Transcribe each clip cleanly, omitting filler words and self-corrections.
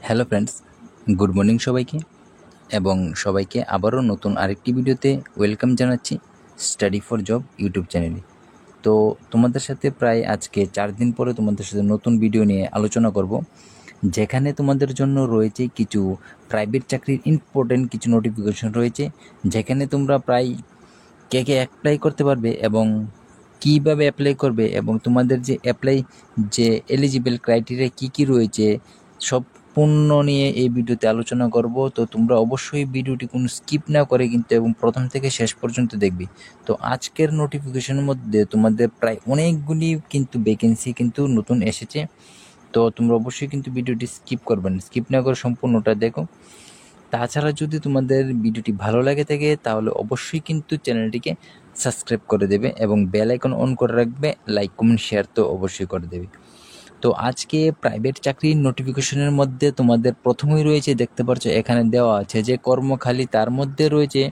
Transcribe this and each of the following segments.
Hello friends, good morning সবাইকে এবং সবাইকে আবারও নতুন আরেকটি ভিডিওতে ওয়েলকাম জানাচ্ছি স্টাডি ফর জব ইউটিউব চ্যানেলে। তো তোমাদের সাথে প্রায় আজকে 4 দিন পরে তোমাদের সাথে নতুন ভিডিও নিয়ে আলোচনা করব, যেখানে তোমাদের জন্য রয়েছে কিছু প্রাইভেট চাকরির ইম্পর্টেন্ট কিছু নোটিফিকেশন রয়েছে, যেখানে তোমরা প্রায় কে অ্যাপ্লাই করতে পারবে এবং কীভাবে অ্যাপ্লাই করবে এবং তোমাদের যে অ্যাপ্লাই যে এলিজিবল ক্রাইটেরিয়া কী রয়েছে সম্পূর্ণ নিয়ে এই ভিডিওতে আলোচনা করব। তো তোমরা অবশ্যই ভিডিওটি কোনো স্কিপ না করে কিন্তু এবং প্রথম থেকে শেষ পর্যন্ত দেখবে। তো আজকের নোটিফিকেশনের মধ্যে তোমাদের প্রায় অনেকগুলি কিন্তু ভ্যাকেন্সি কিন্তু নতুন এসেছে। তো তোমরা অবশ্যই কিন্তু ভিডিওটি স্কিপ করবে না, স্কিপ না করে সম্পূর্ণটা দেখো। তাছাড়া যদি তোমাদের ভিডিওটি ভালো লাগে থাকে তাহলে অবশ্যই কিন্তু চ্যানেলটিকে সাবস্ক্রাইব করে দেবে এবং বেল আইকন অন করে রাখবে, লাইক কমেন্ট শেয়ার তো অবশ্যই করে দেবে। তো আজকে প্রাইভেট চাকরির নোটিফিকেশনের মধ্যে তোমাদের প্রথমেই রয়েছে, দেখতে পাচ্ছ এখানে দেওয়া আছে যে কর্মখালি, তার মধ্যে রয়েছে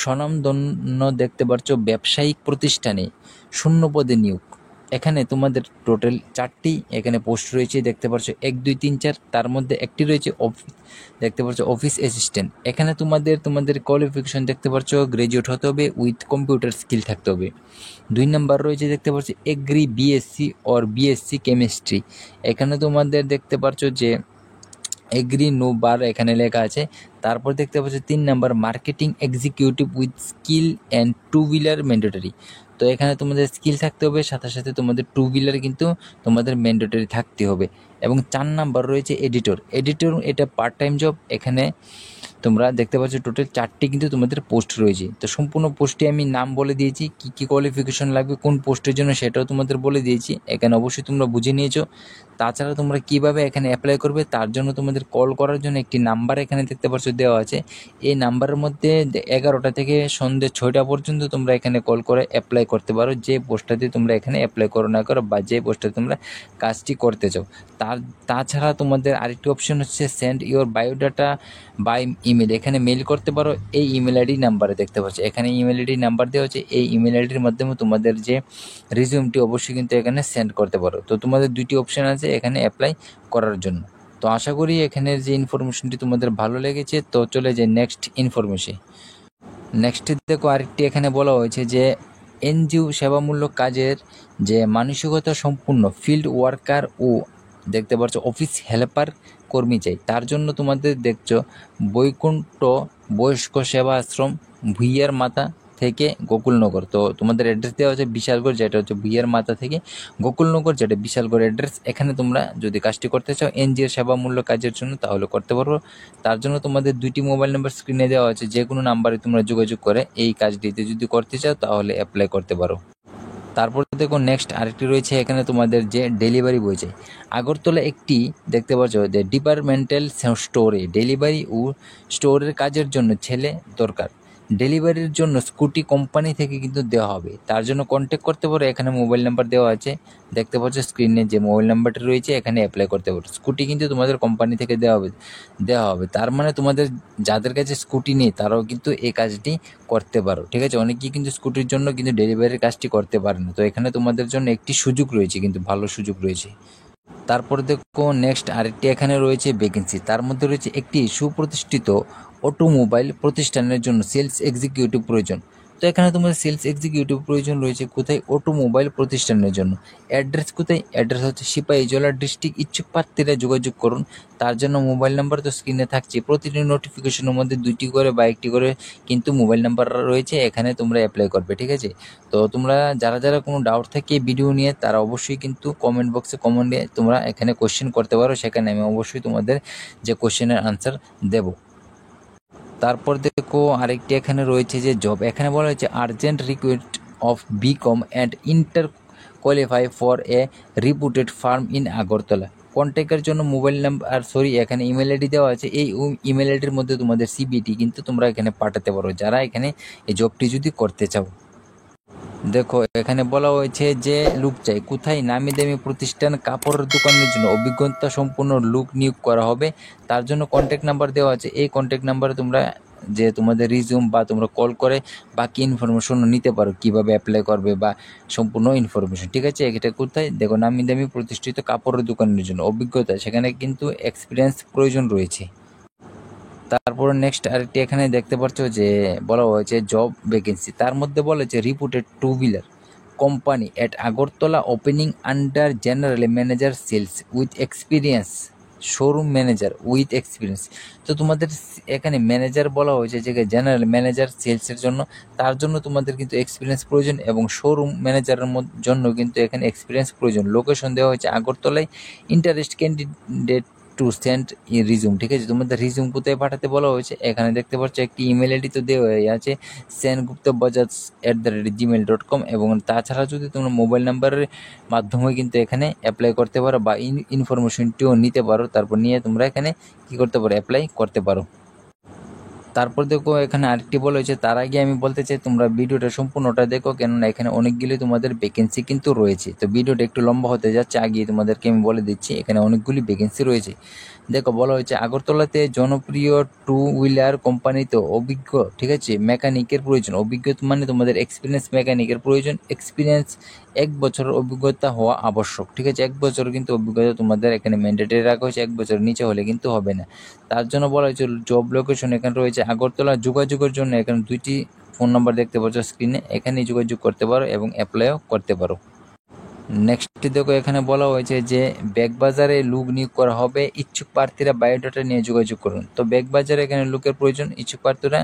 স্বনামধন্য দেখতে পাচ্ছ ব্যবসায়িক প্রতিষ্ঠানে শূন্য পদে নিয়োগ। এখানে তোমাদের টোটাল 4টি এখানে পোস্ট রয়েছে, দেখতে পাচ্ছ 1, 2, 3, 4। তার মধ্যে একটি রয়েছে দেখতে পাচ্ছ অফিস অ্যাসিস্ট্যান্ট। এখানে তোমাদের কোয়ালিফিকেশন দেখতে পাচ্ছ গ্রাজুয়েট হতে হবে, উইথ কম্পিউটার স্কিল থাকতে হবে। 2 নাম্বার রয়েছে দেখতে পাচ্ছ agri BSc or BSc chemistry. এখানে তোমাদের দেখতে পাচ্ছ যে এগ্রি নো বার এখানে লেখা আছে। তারপর দেখতে পাচ্ছ 3 number marketing executive with skill and 2 wheeler mandatory. তো এখানে তোমাদের স্কিল থাকতে হবে, সাথে সাথে তোমাদের 2 হুইলার কিন্তু তোমাদের ম্যান্ডেটরি থাকতে হবে। এবং 4 নাম্বার রয়েছে এডিটর। এটা পার্ট টাইম জব। এখানে তোমরা দেখতে পাচ্ছ টোটাল 4টি কিন্তু তোমাদের পোস্ট রয়েছে। তো সম্পূর্ণ পোস্টে আমি নাম বলে দিয়েছি, কী কোয়ালিফিকেশন লাগবে কোন পোস্টের জন্য সেটাও তোমাদের বলে দিয়েছি। এখানে অবশ্যই তোমরা বুঝে নিয়েছো। তাছাড়া তোমরা কিভাবে এখানে অ্যাপ্লাই করবে তার জন্য তোমাদের কল করার জন্য একটি নাম্বার এখানে দেখতে পাচ্ছ দেওয়া আছে। এই নাম্বারের মধ্যে 11টা থেকে সন্ধ্যে 6টা পর্যন্ত তোমরা এখানে কল করে অ্যাপ্লাই করতে পারো, যে পোস্টটাতে তোমরা এখানে অ্যাপ্লাই করো না করো বা যে পোস্টে তোমরা কাজটি করতে চাও। তাছাড়া তোমাদের আরেকটি অপশন হচ্ছে send your biodata by email. এখানে মেল করতে পারো এই ইমেল আইডি নাম্বারে, দেখতে পাচ্ছ এখানে ইমেল আইডি নাম্বার দেওয়া হচ্ছে। এই ইমেল আইডির মাধ্যমে তোমাদের যে রিজিউমটি অবশ্যই কিন্তু এখানে সেন্ড করতে পারো। তো তোমাদের 2টি অপশান আছে এখানে অ্যাপ্লাই করার জন্য। তো আশা করি এখানের যে ইনফরমেশনটি তোমাদের ভালো লেগেছে। তো চলে যায় নেক্সট ইনফরমেশন। নেক্সটে দেখো আরেকটি এখানে বলা হয়েছে যে এনজিও সেবামূলক কাজের যে মানসিকতা সম্পূর্ণ ফিল্ড ওয়ার্কার ও দেখতে পাচ্ছ অফিস হেল্পার কর্মী চাই। তার জন্য তোমাদের দেখছো বৈকুণ্ঠ বয়স্ক সেবা আশ্রম, ভুইয়ার মাথা থেকে গোকুলনগর। তো তোমাদের অ্যাড্রেস দেওয়া হচ্ছে বিশালগড়, যেটা হচ্ছে ভুইয়ার মাথা থেকে গোকুলনগর, যেটা বিশালগড় অ্যাড্রেস। এখানে তোমরা যদি কাজটি করতে চাও এনজিও সেবামূলক কাজের জন্য তাহলে করতে পারবো। তার জন্য তোমাদের 2টি মোবাইল নাম্বার স্ক্রিনে দেওয়া আছে, যে কোনো নাম্বারে তোমরা যোগাযোগ করে এই কাজটিতে যদি করতে চাও তাহলে অ্যাপ্লাই করতে পারো। তারপর দেখো নেক্সট আরেকটি রয়েছে এখানে তোমাদের যে ডেলিভারি বয় চাই। আগরতলা একটি দেখতে পাচ্ছ যে ডিপার্টমেন্টাল স্টোরে ডেলিভারি ও স্টোরের কাজের জন্য ছেলে দরকার। ডেলিভারির জন্য স্কুটি কোম্পানি থেকে কিন্তু দেওয়া হবে, তার জন্য কন্ট্যাক্ট করতে পারো। এখানে মোবাইল নাম্বার দেওয়া আছে, দেখতে পাচ্ছ স্ক্রিনে যে মোবাইল নাম্বারটা রয়েছে এখানে অ্যাপ্লাই করতে পারো। স্কুটি কিন্তু তোমাদের কোম্পানি থেকে দেওয়া হবে। তার মানে তোমাদের যাদের কাছে স্কুটি নেই তারাও কিন্তু এই কাজটি করতে পারো, ঠিক আছে। অনেকেই কিন্তু স্কুটির জন্য কিন্তু ডেলিভারির কাজটি করতে পারে না। তো এখানে তোমাদের জন্য একটি সুযোগ রয়েছে, কিন্তু ভালো সুযোগ রয়েছে। তারপরে দেখো নেক্সট আরেকটি এখানে রয়েছে ভ্যাকেন্সি। তার মধ্যে রয়েছে একটি সুপ্রতিষ্ঠিত অটোমোবাইল প্রতিষ্ঠানের জন্য সেলস এক্সিকিউটিভ প্রয়োজন। তো এখানে তোমাদের সেলস এক্সিকিউটিভ প্রয়োজন রয়েছে কোথায়? অটোমোবাইল প্রতিষ্ঠানের জন্য। অ্যাড্রেস কোথায়? অ্যাড্রেস হচ্ছে সিপাহীজলা ডিস্ট্রিক্ট। ইচ্ছুক প্রার্থীরা যোগাযোগ করুন। তার জন্য মোবাইল নাম্বার তো স্ক্রিনে থাকছে। প্রতিটি নোটিফিকেশনের মধ্যে 2টি করে বা 1টি করে কিন্তু মোবাইল নাম্বার রয়েছে, এখানে তোমরা অ্যাপ্লাই করবে, ঠিক আছে। তো তোমরা যারা কোনো ডাউট থাকে ভিডিও নিয়ে তারা অবশ্যই কিন্তু কমেন্ট বক্সে কমেন্টে তোমরা এখানে কোশ্চেন করতে পারো, সেখানে আমি অবশ্যই তোমাদের যে কোশ্চেনের আনসার দেব। তারপর দেখো আরেকটি এখানে রয়েছে যে জব। এখানে বলা হয়েছে urgent request of BCom and inter qualify for a reputed firm in Agartala. কন্ট্যাক্টের জন্য মোবাইল নাম্বার এখানে ইমেল আইডি দেওয়া আছে। এই ইমেল আইডির মধ্যে তোমাদের সিবিটি কিন্তু তোমরা এখানে পাঠাতে পারো, যারা এখানে এই জবটি যদি করতে চাও। দেখো এখানে বলা হয়েছে যে লোক চাই কোথায়? নামি দামি প্রতিষ্ঠান কাপড়ের দোকানের জন্য অভিজ্ঞতা সম্পূর্ণ লোক নিয়োগ করা হবে। তার জন্য কন্ট্যাক্ট নাম্বার দেওয়া আছে, এই কন্ট্যাক্ট নাম্বারে তোমরা যে তোমাদের রিজিউম বা তোমরা কল করে বাকি ইনফরমেশনও নিতে পারো, কীভাবে অ্যাপ্লাই করবে বা সম্পূর্ণ ইনফরমেশন। ঠিক আছে, এটা কোথায় দেখো, নামি দামি প্রতিষ্ঠিত কাপড়ের দোকানের জন্য অভিজ্ঞতা, সেখানে কিন্তু এক্সপিরিয়েন্স প্রয়োজন রয়েছে। তারপরে নেক্সট আরেকটি এখানে দেখতে পাচ্ছ যে বলা হয়েছে জব ভ্যাকেন্সি, তার মধ্যে বলা হয়েছে reputed two wheeler company at Agartala opening under general manager sales with experience, showroom manager with experience. তো তোমাদের এখানে ম্যানেজার বলা হয়েছে যে জেনারেল ম্যানেজার সেলসের জন্য, তার জন্য তোমাদের কিন্তু এক্সপিরিয়েন্স প্রয়োজন, এবং শোরুম ম্যানেজারের জন্য কিন্তু এখানে এক্সপিরিয়েন্স প্রয়োজন। লোকেশন দেওয়া হয়েছে আগরতলায়, interest candidate to send resume. ঠিক আছে, তোমাদের রিজিউম কোথায় পাঠাতে বলা হয়েছে, এখানে দেখতে পাচ্ছ একটি ইমেল আইডি তো দেওয়া আছে senguপ্tabajaj@gmail.com, এবং তাছাড়া যদি তোমরা মোবাইল নাম্বারের মাধ্যমে কিন্তু এখানে অ্যাপ্লাই করতে পারো বা ইনফরমেশনটিও নিতে পারো, তারপর নিয়ে তোমরা এখানে কী করতে পারো, অ্যাপ্লাই করতে পারো। তারপর দেখো এখানে আরেকটি বলা হয়েছে, তার আগে আমি বলতে চাই তোমরা ভিডিওটা সম্পূর্ণটা দেখো, কেননা এখানে অনেকগুলি তোমাদের ভ্যাকেন্সি কিন্তু রয়েছে। তো ভিডিওটা একটু লম্বা হতে যাচ্ছে, আগে তোমাদেরকে আমি বলে দিচ্ছি এখানে অনেকগুলি ভ্যাকেন্সি রয়েছে। দেখো বলা হয়েছে আগরতলাতে জনপ্রিয় টু হুইলার কোম্পানিতে অভিজ্ঞ, ঠিক আছে, মেকানিকের প্রয়োজন। অভিজ্ঞতা মানে তোমাদের এক্সপিরিয়েন্স মেকানিকের প্রয়োজন। এক্সপিরিয়েন্স 1 বছরের অভিজ্ঞতা হওয়া আবশ্যক। ঠিক আছে, 1 বছর কিন্তু অভিজ্ঞতা তোমাদের এখানে ম্যান্ডেটরি রাখা হয়েছে, 1 বছরের নিচে হলে কিন্তু হবে না। তার জন্য বলা হয়েছে জব লোকেশন এখানে রয়েছে আগরতলা। যোগাযোগের জন্য এখানে 2টি ফোন নাম্বার দেখতে পাচ্ছ স্ক্রিনে, এখানেই যোগাযোগ করতে পারো এবং অ্যাপ্লাইও করতে পারো। নেক্সট দেখো এখানে বলা হয়েছে যে ব্যাগবাজারে লোক নিয়োগ করা হবে, ইচ্ছুক প্রার্থীরা বায়োডাটা নিয়ে যোগাযোগ করুন। তো ব্যাগবাজারে এখানে লোকের প্রয়োজন, ইচ্ছুক প্রার্থীরা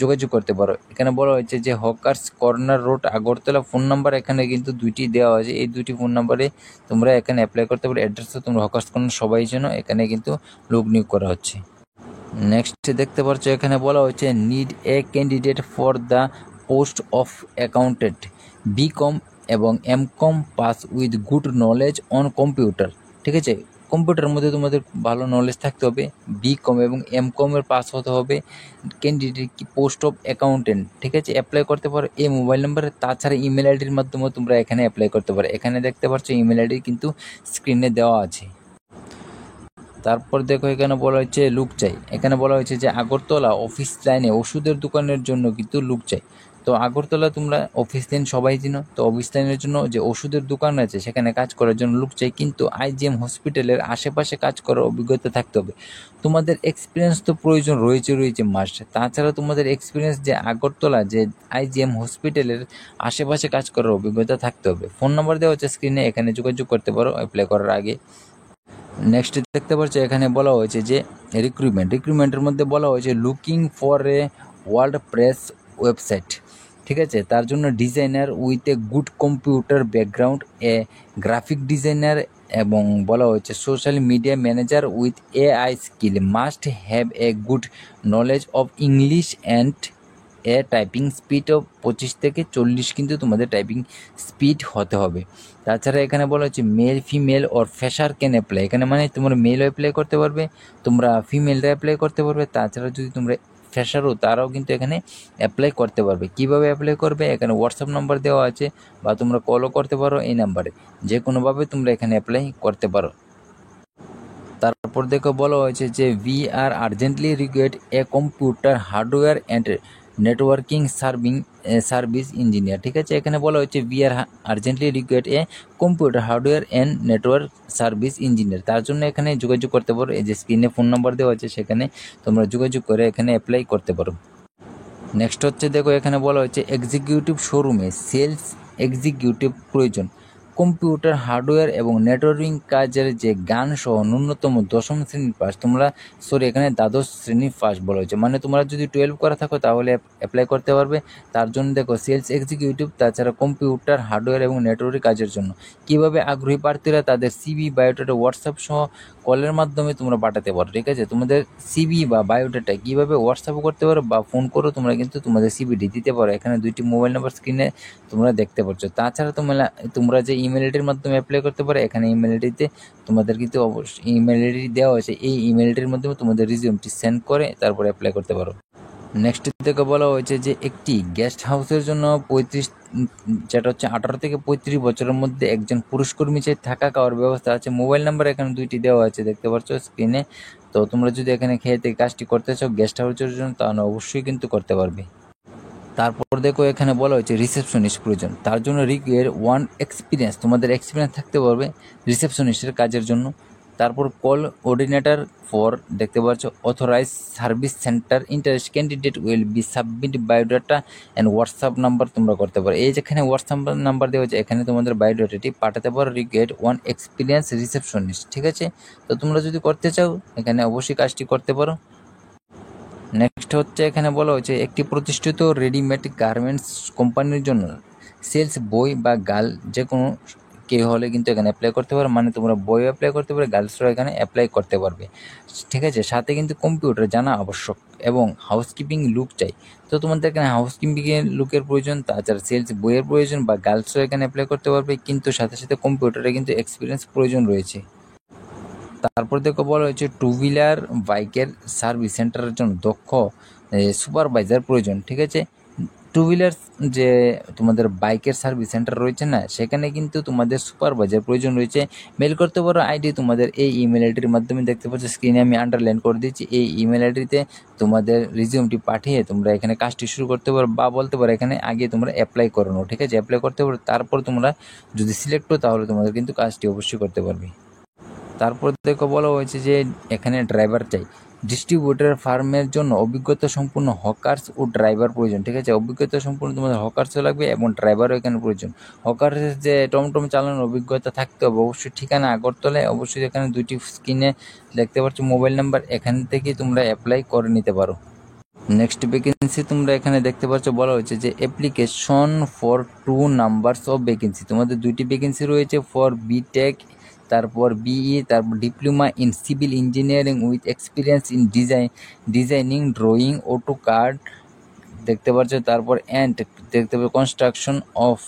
যোগাযোগ করতে পারো। এখানে বলা হয়েছে যে hawkers corner road Agartala, phone number এখানে কিন্তু 2টি দেওয়া হয়েছে, এই 2টি ফোন নাম্বারে তোমরা এখানে অ্যাপ্লাই করতে পারো। অ্যাড্রেসটা তোমরা হকার্স কর্নার সবাই জানো, এখানে কিন্তু লোক নিয়োগ করা হচ্ছে। নেক্সট দেখতে পাচ্ছ এখানে বলা হচ্ছে need a candidate for the post of accountant BCom এবং MCom pass with good knowledge on computer. ঠিক আছে, কম্পিউটারের মধ্যে তোমাদের ভালো নলেজ থাকতে হবে, বিকম এবং এমকমের পাস হতে হবে। ক্যান্ডিডেট কি পোস্ট অফ অ্যাকাউন্টেন্ট, ঠিক আছে, অ্যাপ্লাই করতে পারো এই মোবাইল নাম্বারে। তাছাড়া ইমেল আইডির মাধ্যমেও তোমরা এখানে অ্যাপ্লাই করতে পারো। এখানে দেখতে পাচ্ছ ইমেল আইডি কিন্তু স্ক্রিনে দেওয়া আছে। তারপর দেখো এখানে বলা হয়েছে লুক চাই, এখানে বলা হয়েছে যে আগরতলা অফিস লাইনে ওষুধের দোকানের জন্য কিন্তু লুক চাই। তো আগরতলা তোমরা অফিস লাইন সবাই চিনো, তো অফিস লাইনের জন্য যে ওষুধের দোকান আছে সেখানে কাজ করার জন্য লুক চাই, কিন্তু আইজিএম হসপিটালের আশেপাশে কাজ করার অভিজ্ঞতা থাকতে হবে। তোমাদের এক্সপিরিয়েন্স তো প্রয়োজন রয়েছে মাস্ট। তাছাড়া তোমাদের এক্সপিরিয়েন্স যে আগরতলা যে আইজিএম হসপিটালের আশেপাশে কাজ করার অভিজ্ঞতা থাকতে হবে। ফোন নাম্বার দেওয়া হচ্ছে স্ক্রিনে, এখানে যোগাযোগ করতে পারো অ্যাপ্লাই করার আগে। নেক্সট দেখতে পাচ্ছ এখানে বলা হয়েছে যে রিক্রুটমেন্টের মধ্যে বলা হয়েছে looking for a world press website. ঠিক আছে, তার জন্য designer with a good computer background, A graphic designer, এবং বলা হয়েছে social media manager with AI skill, must have a good knowledge of English and a typing speed of 25 থেকে 40 কিন্তু তোমাদের টাইপিং স্পিড হতে হবে। তাছাড়া এখানে বলা হচ্ছে male female or fresher can apply, এখানে মানে তোমরা মেলও অ্যাপ্লাই করতে পারবে, তোমরা ফিমেলরা অ্যাপ্লাই করতে পারবে। তাছাড়া যদি তোমরা ফ্রেশারও, তারাও কিন্তু এখানে অ্যাপ্লাই করতে পারবে। কীভাবে অ্যাপ্লাই করবে, এখানে হোয়াটসঅ্যাপ নাম্বার দেওয়া আছে, বা তোমরা কলও করতে পারো এই নাম্বারে, যে কোনোভাবে তোমরা এখানে অ্যাপ্লাই করতে পারো। তারপর দেখো বলা হয়েছে যে we are urgently required a computer hardware and networking service engineer. ঠিক আছে, এখানে বলা হচ্ছে we are urgently required a computer hardware and network service engineer. তার জন্য এখানে যোগাযোগ করতে পারো, এই যে স্ক্রিনে ফোন নাম্বার দেওয়া আছে সেখানে তোমরা যোগাযোগ করে এখানে অ্যাপ্লাই করতে পারো। নেক্সট হচ্ছে দেখো এখানে বলা হচ্ছে এক্সিকিউটিভ শোরুমে সেলস এক্সিকিউটিভ প্রয়োজন, কম্পিউটার হার্ডওয়্যার এবং নেটওয়ার্কিং কাজের যে জ্ঞান সহ ন্যূনতম 10ম শ্রেণীর পাস, এখানে 12শ শ্রেণীর পাস বলা হয়েছে, মানে তোমরা যদি 12 করা থাকো তাহলে অ্যাপ্লাই করতে পারবে। তার জন্য দেখো সেলস এক্সিকিউটিভ, তাছাড়া কম্পিউটার হার্ডওয়্যার এবং নেটওয়ার্কিং কাজের জন্য। কীভাবে আগ্রহী প্রার্থীরা তাদের সিভি বায়োডাটা হোয়াটসঅ্যাপ সহ কলের মাধ্যমে তোমরা পাঠাতে পারো। ঠিক আছে, তোমাদের সিভি বা বায়োডাটা কীভাবে হোয়াটসঅ্যাপও করতে পারো বা ফোন করো, তোমরা কিন্তু তোমাদের সিভিটি দিতে পারো। এখানে 2টি মোবাইল নাম্বার স্ক্রিনে তোমরা দেখতে পাচ্ছ। তাছাড়া তোমরা যে ইমেল আইডির মাধ্যমে অ্যাপ্লাই করতে পারো, এখানে ইমেল আইডিতে তোমাদের কিন্তু অবশ্যই ইমেল আইডি দেওয়া হয়েছে, এই ইমেল আইডির মাধ্যমে তোমাদের রিজিউমটি সেন্ড করে তারপরে অ্যাপ্লাই করতে পারো। নেক্সট থেকে বলা হয়েছে যে একটি গেস্ট হাউসের জন্য 35, যেটা হচ্ছে 18 থেকে 35 বছরের মধ্যে একজন পুরুষ কর্মী চাই, থাকা খাওয়ার ব্যবস্থা আছে। মোবাইল নাম্বার এখানে 2টি দেওয়া আছে দেখতে পাচ্ছ স্ক্রিনে। তো তো তোমরা যদি এখানে খেয়ে থেকে কাজটি করতে চাও গেস্ট হাউসের জন্য, তাহলে অবশ্যই কিন্তু করতে পারবে। তারপর দেখো এখানে বলা হয়েছে রিসেপশনিস্ট প্রয়োজন, তার জন্য রিকোয়ার 1 এক্সপিরিয়েন্স, তোমাদের এক্সপিরিয়েন্স থাকতে পারবে রিসেপশনিস্টের কাজের জন্য। তারপর কল কোঅর্ডিনেটর ফর, দেখতে পাচ্ছ authorise service centre interest candidate will be submit biodata and WhatsApp number তোমরা করতে পারো। এই যেখানে হোয়াটসঅ্যাপ নাম্বার দেওয়া হচ্ছে এখানে তোমাদের বায়োডাটাটি পাঠাতে পারো। রিকোয়ার 1 এক্সপিরিয়েন্স রিসেপশনিস্ট, ঠিক আছে। তো তোমরা যদি করতে চাও এখানে অবশ্যই কাজটি করতে পারো। নেক্সট হচ্ছে এখানে বলা হচ্ছে একটি প্রতিষ্ঠিত রেডিমেড গার্মেন্টস কোম্পানির জন্য সেলস বয় বা গার্ল যে কোনো কেউ হলে কিন্তু এখানে অ্যাপ্লাই করতে পারো, মানে তোমরা বয় অ্যাপ্লাই করতে পারো, গার্লসরা এখানে অ্যাপ্লাই করতে পারবে, ঠিক আছে। সাথে কিন্তু কম্পিউটার জানা আবশ্যক এবং হাউসকিপিং লুক চাই। তো তোমাদের এখানে হাউসকিপিংয়ের লুকের প্রয়োজন, তাছাড়া সেলস বইয়ের প্রয়োজন বা গার্লসরা এখানে অ্যাপ্লাই করতে পারবে, কিন্তু সাথে সাথে কম্পিউটারে কিন্তু এক্সপিরিয়েন্স প্রয়োজন রয়েছে। তারপর দেখো বলা হয়েছে টু হুইলার বাইকের সার্ভিস সেন্টারের জন্য দক্ষ সুপারভাইজার প্রয়োজন, ঠিক আছে। টু হুইলার যে তোমাদের বাইকের সার্ভিস সেন্টার রয়েছে না, সেখানে কিন্তু তোমাদের সুপারভাইজার প্রয়োজন রয়েছে। মেল করতে পারো আইডি তোমাদের এই ইমেল আইডির মাধ্যমে, দেখতে পাচ্ছ স্ক্রিনে আমি আন্ডারলাইন করে দিচ্ছি। এই ইমেল আইডিতে তোমাদের রিজিউমটি পাঠিয়ে তোমরা এখানে কাজটি শুরু করতে পারো, বা বলতে পারো এখানে আগে তোমরা অ্যাপ্লাই করে নাও, ঠিক আছে। অ্যাপ্লাই করতে পারো, তারপর তোমরা যদি সিলেক্ট হো তাহলে তোমাদের কিন্তু কাজটি অবশ্যই করতে পারবে। তারপর দেখো বলা হয়েছে যে এখানে ড্রাইভার চাই, ডিস্ট্রিবিউটর ফার্মের জন্য অভিজ্ঞতা সম্পূর্ণ হকার্স ও ড্রাইভার প্রয়োজন, ঠিক আছে। অভিজ্ঞতা সম্পূর্ণ তোমাদের হকার্সও লাগবে এবং ড্রাইভারও এখানে প্রয়োজন। হকার্সের যে টমটম চালানোর অভিজ্ঞতা থাকতে হবে অবশ্যই। ঠিকানা আগরতলায়, অবশ্যই এখানে দুটি স্ক্রিনে দেখতে পাচ্ছ মোবাইল নাম্বার, এখান থেকে তোমরা অ্যাপ্লাই করে নিতে পারো। নেক্সট ভ্যাকেন্সি তোমরা এখানে দেখতে পাচ্ছ বলা হয়েছে যে application for 2 numbers of vacancy, তোমাদের দুইটি ভ্যাকেন্সি রয়েছে ফর বিটেক, তারপর বিই, তারপর diploma in civil engineering with experience in designing drawing AutoCAD, দেখতে পাচ্ছ। তারপর অ্যান্ড দেখতে পাচ্ছ কনস্ট্রাকশন অফ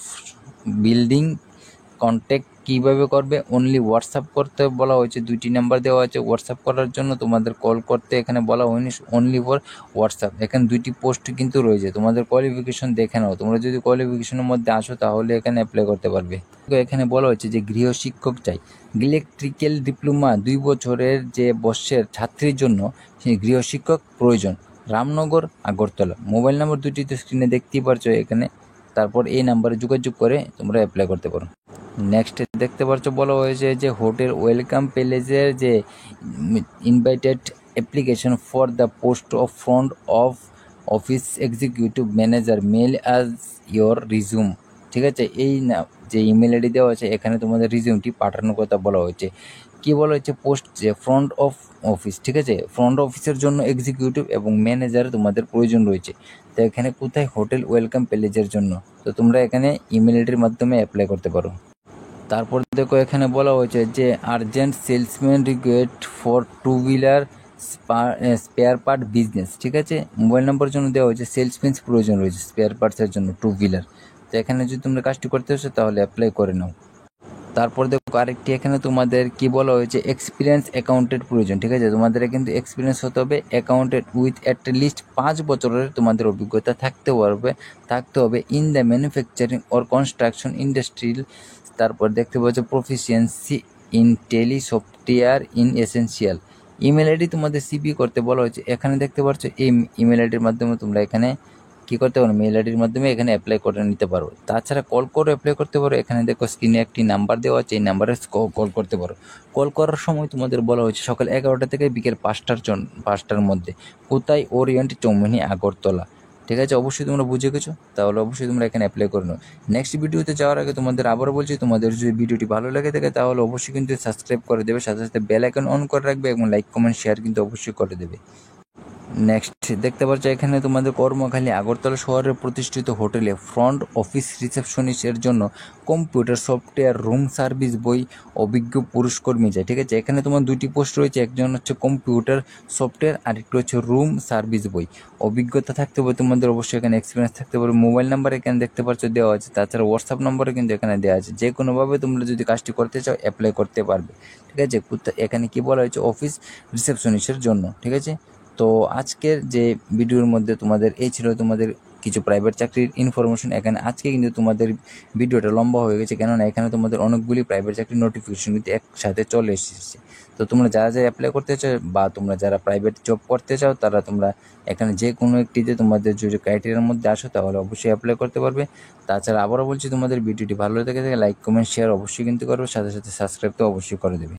বিল্ডিং। কন্ট্যাক্ট কীভাবে করবে, অনলি হোয়াটসঅ্যাপ করতে বলা হয়েছে, দুইটি নাম্বার দেওয়া আছে হোয়াটসঅ্যাপ করার জন্য, তোমাদের কল করতে এখানে বলা হয়নি, অনলি ফর হোয়াটসঅ্যাপ। এখানে দুইটি পোস্ট কিন্তু রয়েছে, তোমাদের কোয়ালিফিকেশন দেখে নাও, তোমরা যদি কোয়ালিফিকেশনের মধ্যে আসো তাহলে এখানে অ্যাপ্লাই করতে পারবে। এখানে বলা হয়েছে যে গৃহশিক্ষক চাই, ইলেকট্রিক্যাল ডিপ্লোমা 2 বছরের যে বর্ষের ছাত্রীর জন্য সেই গৃহশিক্ষক প্রয়োজন, রামনগর আগরতলা। মোবাইল নাম্বার দুটিতে স্ক্রিনে দেখতেই পারছো এখানে, তারপর এই নাম্বারে যোগাযোগ করে তোমরা অ্যাপ্লাই করতে পারো। নেক্সট দেখতে পাচ্ছ বলা হয়েছে যে হোটেল ওয়েলকাম প্যালেসের যে invited application for the post of front of office executive manager mail as your resume, ঠিক আছে। এই যে ইমেল আইডি দেওয়া আছে এখানে তোমাদের রিজিউমটি পাঠানোর কথা বলা হয়েছে। কী বলা হয়েছে, পোস্ট যে ফ্রন্ট অফ অফিস, ঠিক আছে। ফ্রন্ট অফিসের জন্য এক্সিকিউটিভ এবং ম্যানেজার তোমাদের প্রয়োজন রয়েছে। তো এখানে কোথায়, হোটেল ওয়েলকাম প্যালেসের জন্য। তো তোমরা এখানে ইমেল আইডির মাধ্যমে অ্যাপ্লাই করতে পারো। তারপর দেখো এখানে বলা হয়েছে যে urgent salesman required for 2 wheeler spare part business, ঠিক আছে। মোবাইল নম্বরের জন্য দেওয়া হয়েছে সেলসম্যান প্রয়োজন রয়েছে স্পেয়ার পার্টসের জন্য 2 হুইলার। তো এখানে যদি তোমরা কাজটি করতে আসো তাহলে অ্যাপ্লাই করে নাও। তারপর দেখো আরেকটি এখানে তোমাদের কি বলা হয়েছে, এক্সপিরিয়েন্স অ্যাকাউন্টেন্ট প্রয়োজন, ঠিক আছে। তোমাদের কিন্তু এক্সপিরিয়েন্স হতে হবে অ্যাকাউন্টেন্ট উইথ অ্যাট লিস্ট 5 বছরের তোমাদের অভিজ্ঞতা থাকতে হবে in the manufacturing or construction industrial. তারপর দেখতে পাচ্ছ proficiency in Tally software in essential. Email ID তোমাদের সিপি করতে বলা হয়েছে, এখানে দেখতে পাচ্ছ এই ইমেল আইডির মাধ্যমে তোমরা এখানে কী করতে পারো, মেল আইডির মাধ্যমে এখানে অ্যাপ্লাই করে নিতে পারো। তাছাড়া কল করে অ্যাপ্লাই করতে পারো, এখানে দেখো স্ক্রিনে একটি নাম্বার দেওয়া আছে, এই নাম্বারে কল করতে পারো। কল করার সময় তোমাদের বলা হয়েছে সকাল 11টা থেকে বিকেল 5টার মধ্যে। কোথায়, ওরিয়েন্ট চৌমুহনী আগরতলা, ঠিক আছে। অবশ্যই তোমরা বুঝে গেছো, তাহলে অবশ্যই তোমরা এখানে অ্যাপ্লাই করে নাও। নেক্সট ভিডিওতে যাওয়ার আগে তোমাদের আবারও বলছি, তোমাদের যদি ভিডিওটি ভালো লেগে থাকে তাহলে অবশ্যই কিন্তু সাবস্ক্রাইব করে দেবে, সাথে সাথে বেল আইকন অন করে রাখবে এবং লাইক কমেন্ট শেয়ার কিন্তু অবশ্যই করে দেবে। নেক্সট দেখতে পাচ্ছ এখানে তোমাদের কর্মখালী আগরতলা শহরের প্রতিষ্ঠিত হোটেলে ফ্রন্ট অফিস রিসেপশনিস্টের জন্য কম্পিউটার সফটওয়্যার রুম সার্ভিস বই অভিজ্ঞ পুরুষ কর্মী যায়, ঠিক আছে। এখানে তোমার দুটি পোস্ট রয়েছে, একজন হচ্ছে কম্পিউটার সফটওয়্যার আর একটু হচ্ছে রুম সার্ভিস বই। অভিজ্ঞতা থাকতে হবে তোমাদের অবশ্যই, এখানে এক্সপিরিয়েন্স থাকতে পারে। মোবাইল নাম্বার এখানে দেখতে পাচ্ছ দেওয়া আছে, তাছাড়া হোয়াটসঅ্যাপ নম্বরে কিন্তু এখানে দেওয়া আছে। যে কোনোভাবে তোমরা যদি কাজটি করতে চাও অ্যাপ্লাই করতে পারবে, ঠিক আছে। এখানে কি বলা হয়েছে, অফিস রিসেপশনিস্টের জন্য, ঠিক আছে। তো আজকের যে ভিডিওর মধ্যে তোমাদের এই ছিল তোমাদের কিছু প্রাইভেট চাকরির ইনফরমেশন এখানে। আজকে কিন্তু তোমাদের ভিডিওটা লম্বা হয়ে গেছে, কেননা এখানে তোমাদের অনেকগুলি প্রাইভেট চাকরির নোটিফিকেশন কিন্তু একসাথে চলে এসেছে। তো তোমরা যারা যারা অ্যাপ্লাই করতে চাও বা তোমরা যারা প্রাইভেট জব করতে চাও তারা তোমরা এখানে যে কোনো একটিতে তোমাদের যদি ক্রাইটেরিয়ার মধ্যে আসো তাহলে অবশ্যই অ্যাপ্লাই করতে পারবে। তাছাড়া আবারও বলছি, তোমাদের ভিডিওটি ভালো লেগে থাকে লাইক কমেন্ট শেয়ার অবশ্যই কিন্তু করবে, সাথে সাথে সাবস্ক্রাইব তো অবশ্যই করে দেবে।